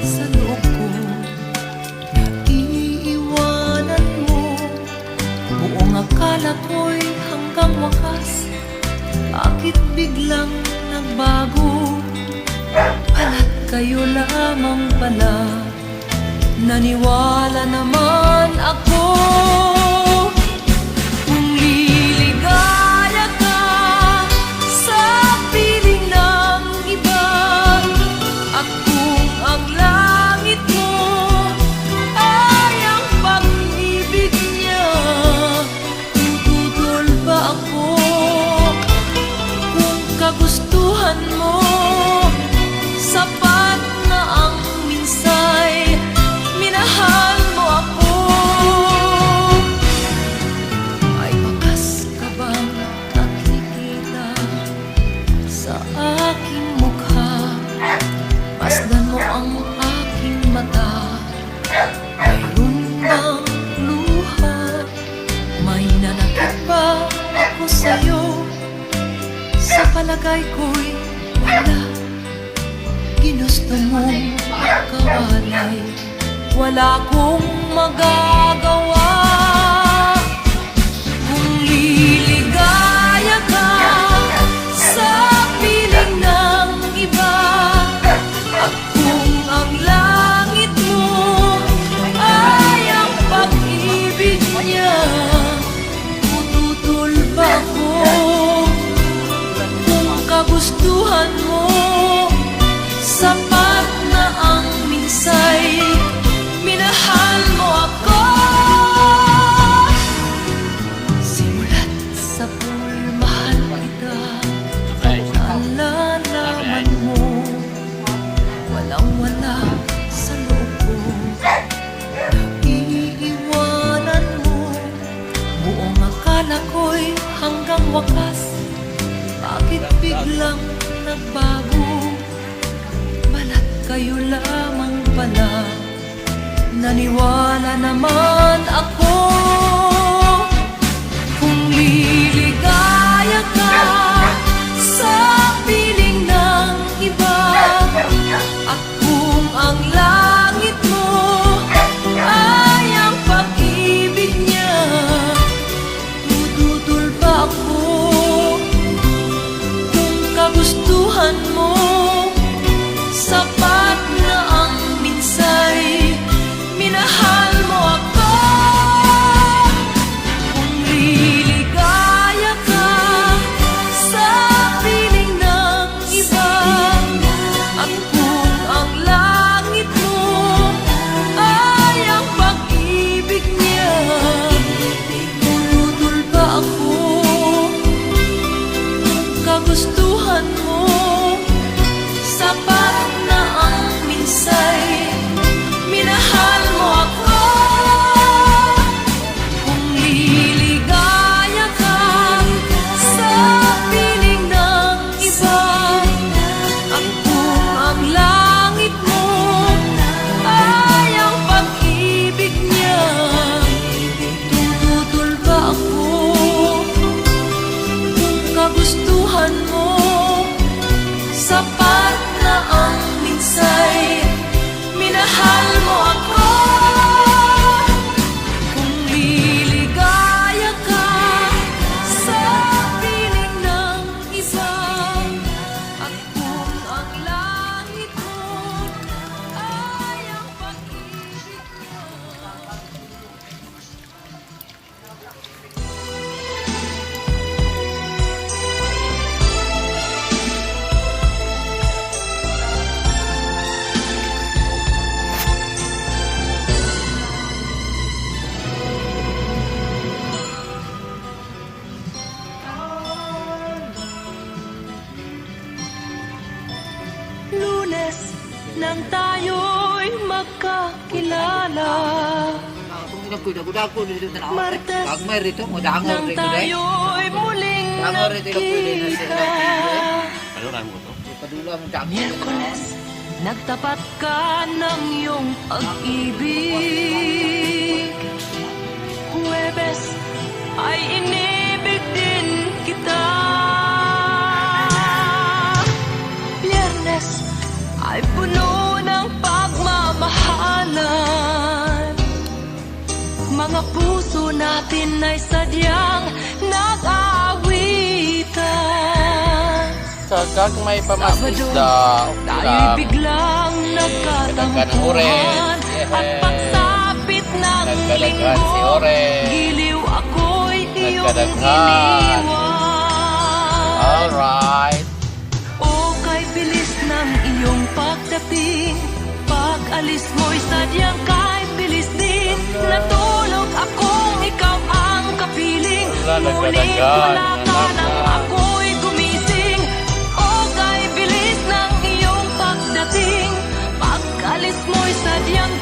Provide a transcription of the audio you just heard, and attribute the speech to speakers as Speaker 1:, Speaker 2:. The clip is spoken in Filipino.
Speaker 1: sa loob ko. Naiiwanan mo, buong akala ko'y hanggang wakas. Bakit biglang nagbago? Pala't kayo lamang pala. Naniwala naman ako. Kung liligaya ka sa piling ng iba, at kung ang langit mo ay ang pag-ibig niya, tututol ba ako? Kung kagustuhan mo, sapat na ang minsay, minahal mo ako. Ay bakas ka bang nakikita sa aking mukha? Masdan mo ang aking mata. Mayroon bang luha? May nanakit ba ako sa'yo? Sa palagay ko'y wala. Ginusto mong makawalay, wala akong magagawa. Kung liligaya ka sa piling ng iba, at kung ang langit mo ay ang pag-ibig niya, tututol ba ako? Kung kagustuhan mo, sapat na ang minsay, minahal mo ako. Simulat sa pulmahal kita, nalalaman mo, walang-wala sa loob ko. Naiiwanan mo, buong akala ko'y hanggang wakas. Bakit biglang nagbago? Balat kayo lamang pala. Naniwala naman ako. Kung liligaya ka sa piling ng iba, at kung ang langit mo ay ang pag-ibig niya, tututol ba ako? Kung kagustuhan mo, sapat na ang minsay, minahal mo ako. Kung liligaya ka sa piling ng iba, at kung ang langit mo ay ang pag-ibig niya, tututol ba ako? Kung kagustuhan mo, sapat na ang minsay, minahal mo ako. Kung liligaya ka sa piling ng iba, at kung ang langit mo ay ang pag-ibig niya, tututol ba ako? Kung kagustuhan mo, sapat na ang minsay, minahal mo ako. Kung liligaya ka sa piling ng iba, at kung ang langit mo ay ang pag-ibig niya. Lunes nang tayo'y magkakilala, Martes nang tayo'y muling nagkita, Miyerkules nagtapat ka ng iyong pag-ibig, Huwebes ay inibig din kita, Biyernes ay puno ng mga puso natin ay sadyang nag-aawitan.
Speaker 2: Kagag may pamasisda.
Speaker 1: Tayo'y biglang nagkatampuhan at pagsapit ng
Speaker 2: Nagkadaghan si
Speaker 1: linggo,
Speaker 2: Ore.
Speaker 1: giliw ako'y iyong
Speaker 2: Nagkadaghan.
Speaker 1: iniwan.
Speaker 2: Alright.
Speaker 1: O kay bilis ng iyong pagdating, pag-alis mo'y sadyang kay bilis din. Natulog akong ikaw ang kapiling,
Speaker 2: Wala,
Speaker 1: ngunit
Speaker 2: nagkadaghan.
Speaker 1: wala ka nang ako'y gumising. O kay bilis ng iyong pagdating, pag-alis mo'y sadyang